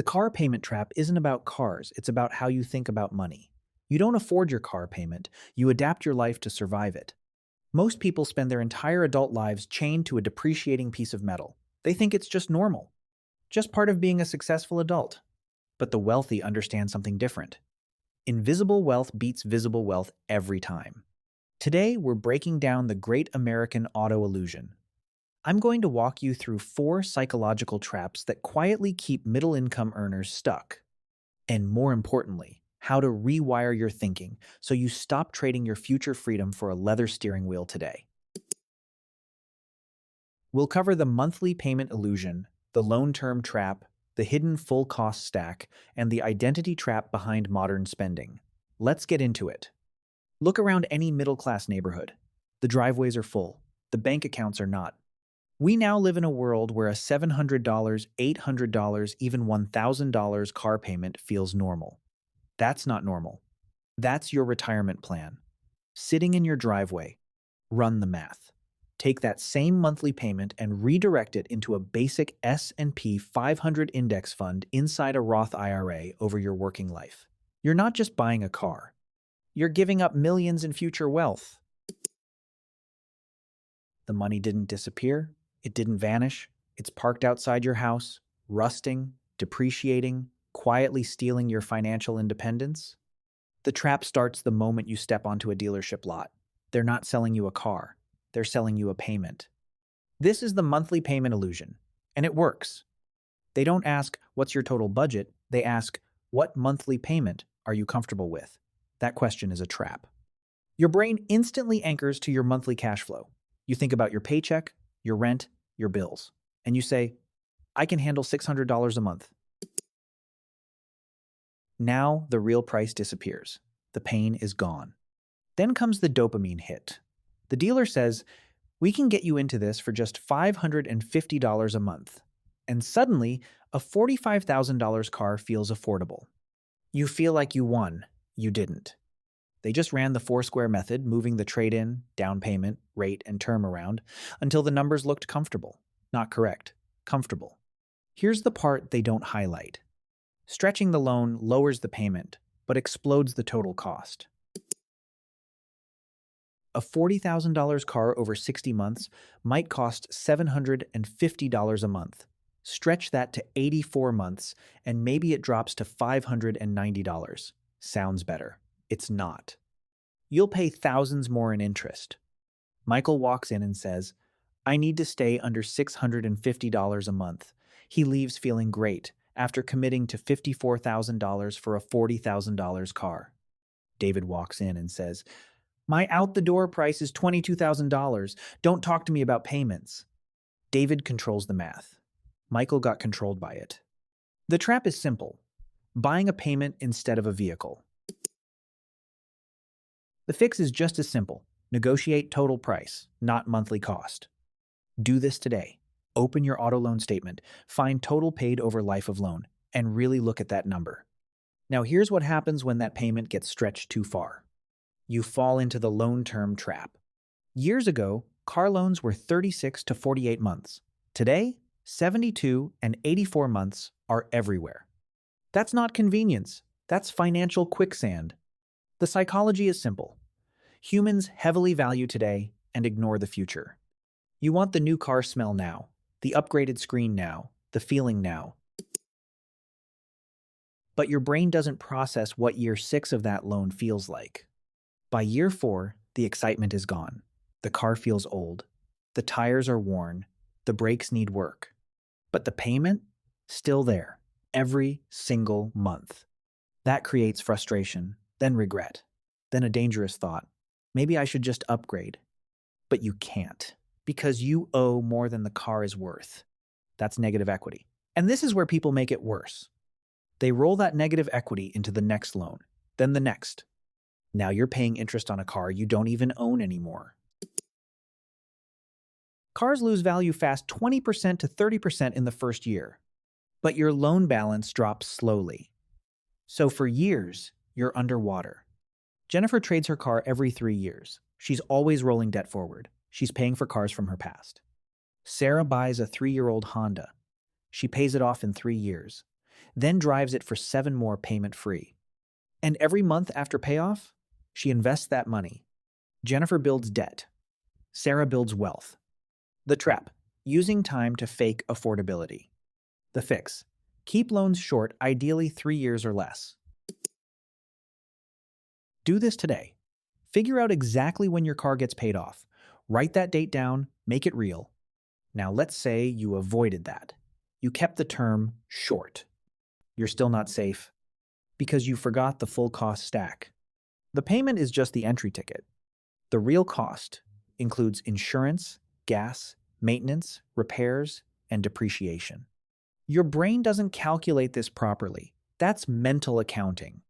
The car payment trap isn't about cars, it's about how you think about money. You don't afford your car payment, you adapt your life to survive it. Most people spend their entire adult lives chained to a depreciating piece of metal. They think it's just normal, just part of being a successful adult. But the wealthy understand something different. Invisible wealth beats visible wealth every time. Today, we're breaking down the great American auto illusion. I'm going to walk you through 4 psychological traps that quietly keep middle-income earners stuck. And more importantly, how to rewire your thinking so you stop trading your future freedom for a leather steering wheel today. We'll cover the monthly payment illusion, the loan term trap, the hidden full cost stack, and the identity trap behind modern spending. Let's get into it. Look around any middle-class neighborhood. The driveways are full. The bank accounts are not. We now live in a world where a $700, $800, even $1,000 car payment feels normal. That's not normal. That's your retirement plan. Sitting in your driveway. Run the math. Take that same monthly payment and redirect it into a basic S&P 500 index fund inside a Roth IRA over your working life. You're not just buying a car. You're giving up millions in future wealth. The money didn't disappear. It didn't vanish. It's parked outside your house, rusting, depreciating, quietly stealing your financial independence. The trap starts the moment you step onto a dealership lot. They're not selling you a car. They're selling you a payment. This is the monthly payment illusion, and it works. They don't ask, what's your total budget? They ask, what monthly payment are you comfortable with? That question is a trap. Your brain instantly anchors to your monthly cash flow. You think about your paycheck, your rent, your bills, and you say, I can handle $600 a month. Now the real price disappears. The pain is gone. Then comes the dopamine hit. The dealer says, we can get you into this for just $550 a month. And suddenly, a $45,000 car feels affordable. You feel like you won. You didn't. They just ran the four-square method, moving the trade-in, down payment, rate, and term around until the numbers looked comfortable. Not correct. Comfortable. Here's the part they don't highlight. Stretching the loan lowers the payment, but explodes the total cost. A $40,000 car over 60 months might cost $750 a month. Stretch that to 84 months, and maybe it drops to $590. Sounds better. It's not. You'll pay thousands more in interest. Michael walks in and says, I need to stay under $650 a month. He leaves feeling great after committing to $54,000 for a $40,000 car. David walks in and says, my out-the-door price is $22,000. Don't talk to me about payments. David controls the math. Michael got controlled by it. The trap is simple. Buying a payment instead of a vehicle. The fix is just as simple. Negotiate total price, not monthly cost. Do this today. Open your auto loan statement, find total paid over life of loan, and really look at that number. Now here's what happens when that payment gets stretched too far. You fall into the loan term trap. Years ago, car loans were 36 to 48 months. Today, 72 and 84 months are everywhere. That's not convenience. That's financial quicksand. The psychology is simple. Humans heavily value today and ignore the future. You want the new car smell now, the upgraded screen now, the feeling now. But your brain doesn't process what year 6 of that loan feels like. By year 4, the excitement is gone. The car feels old. The tires are worn. The brakes need work. But the payment? Still there. Every single month. That creates frustration, then regret, then a dangerous thought. Maybe I should just upgrade. But you can't, because you owe more than the car is worth. That's negative equity. And this is where people make it worse. They roll that negative equity into the next loan, then the next. Now you're paying interest on a car you don't even own anymore. Cars lose value fast 20% to 30% in the first year, but your loan balance drops slowly. So for years, you're underwater. Jennifer trades her car every 3 years. She's always rolling debt forward. She's paying for cars from her past. Sarah buys a 3-year-old Honda. She pays it off in 3 years. then drives it for 7 more payment-free. And every month after payoff, she invests that money. Jennifer builds debt. Sarah builds wealth. The trap: using time to fake affordability. The fix: keep loans short, ideally 3 years or less. Do this today. Figure out exactly when your car gets paid off. Write that date down, make it real. Now let's say you avoided that. You kept the term short. You're still not safe because you forgot the full cost stack. The payment is just the entry ticket. The real cost includes insurance, gas, maintenance, repairs, and depreciation. Your brain doesn't calculate this properly. That's mental accounting.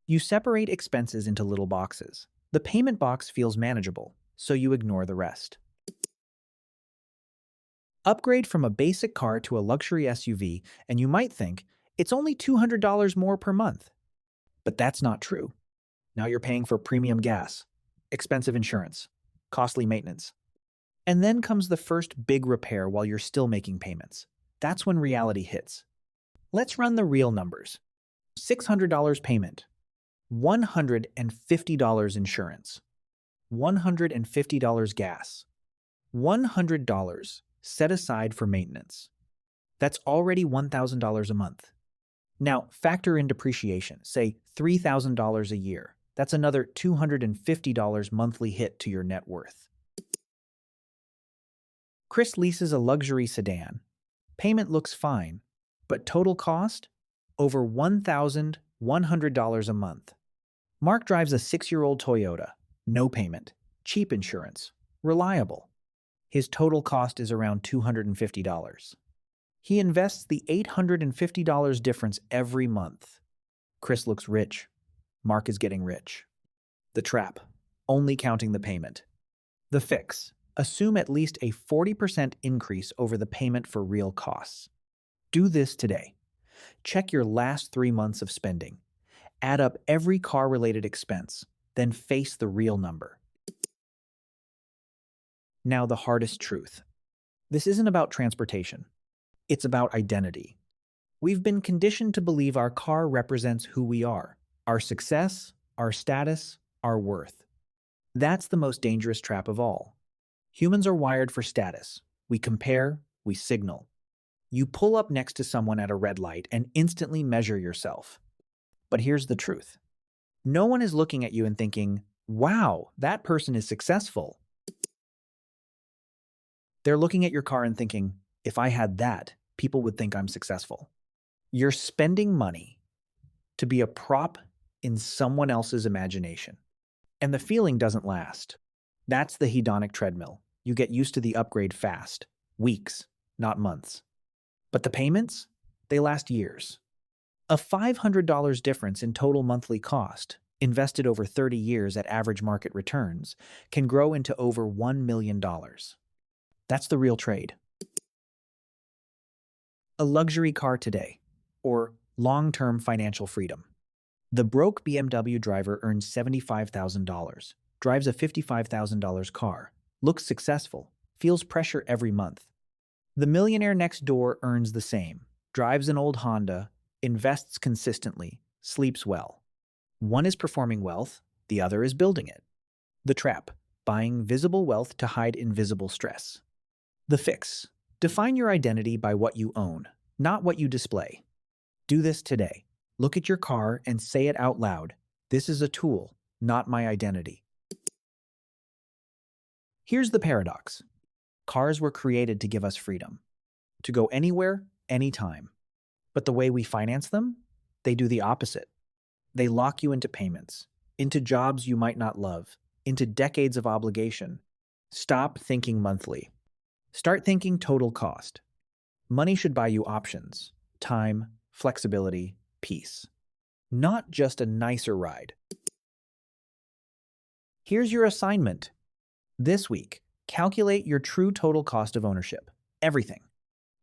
You separate expenses into little boxes. The payment box feels manageable, so you ignore the rest. Upgrade from a basic car to a luxury SUV, and you might think, it's only $200 more per month. But that's not true. Now you're paying for premium gas, expensive insurance, costly maintenance. And then comes the first big repair while you're still making payments. That's when reality hits. Let's run the real numbers. $600 payment, $150 insurance, $150 gas, $100 set aside for maintenance. That's already $1,000 a month. Now, factor in depreciation, say $3,000 a year. That's another $250 monthly hit to your net worth. Chris leases a luxury sedan. Payment looks fine, but total cost? Over $1,100 a month. Mark drives a 6-year-old Toyota. No payment, cheap insurance, reliable. His total cost is around $250. He invests the $850 difference every month. Chris looks rich. Mark is getting rich. The trap: only counting the payment. The fix: assume at least a 40% increase over the payment for real costs. Do this today. Check your last 3 months of spending. Add up every car-related expense, then face the real number. Now the hardest truth. This isn't about transportation. It's about identity. We've been conditioned to believe our car represents who we are, our success, our status, our worth. That's the most dangerous trap of all. Humans are wired for status. We compare, we signal. You pull up next to someone at a red light and instantly measure yourself. But here's the truth. No one is looking at you and thinking, wow, that person is successful. They're looking at your car and thinking, if I had that, people would think I'm successful. You're spending money to be a prop in someone else's imagination. And the feeling doesn't last. That's the hedonic treadmill. You get used to the upgrade fast. Weeks, not months. But the payments? They last years. A $500 difference in total monthly cost, invested over 30 years at average market returns, can grow into over $1 million. That's the real trade. A luxury car today, or long-term financial freedom. The broke BMW driver earns $75,000, drives a $55,000 car, looks successful, feels pressure every month. The millionaire next door earns the same, drives an old Honda, invests consistently, sleeps well. One is performing wealth, the other is building it. The trap: buying visible wealth to hide invisible stress. The fix: define your identity by what you own, not what you display. Do this today. Look at your car and say it out loud. This is a tool, not my identity. Here's the paradox. Cars were created to give us freedom, to go anywhere, anytime. But the way we finance them, they do the opposite. They lock you into payments, into jobs you might not love, into decades of obligation. Stop thinking monthly. Start thinking total cost. Money should buy you options, time, flexibility, peace. Not just a nicer ride. Here's your assignment. This week, calculate your true total cost of ownership. Everything.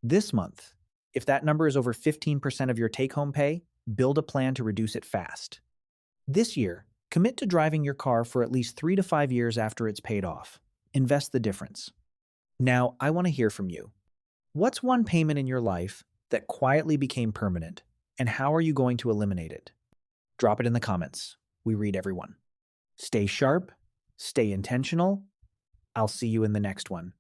This month, if that number is over 15% of your take-home pay, build a plan to reduce it fast. This year, commit to driving your car for at least 3 to 5 years after it's paid off. Invest the difference. Now, I want to hear from you. What's one payment in your life that quietly became permanent, And how are you going to eliminate it? Drop it in the comments. We read everyone. Stay sharp, stay intentional. I'll see you in the next one.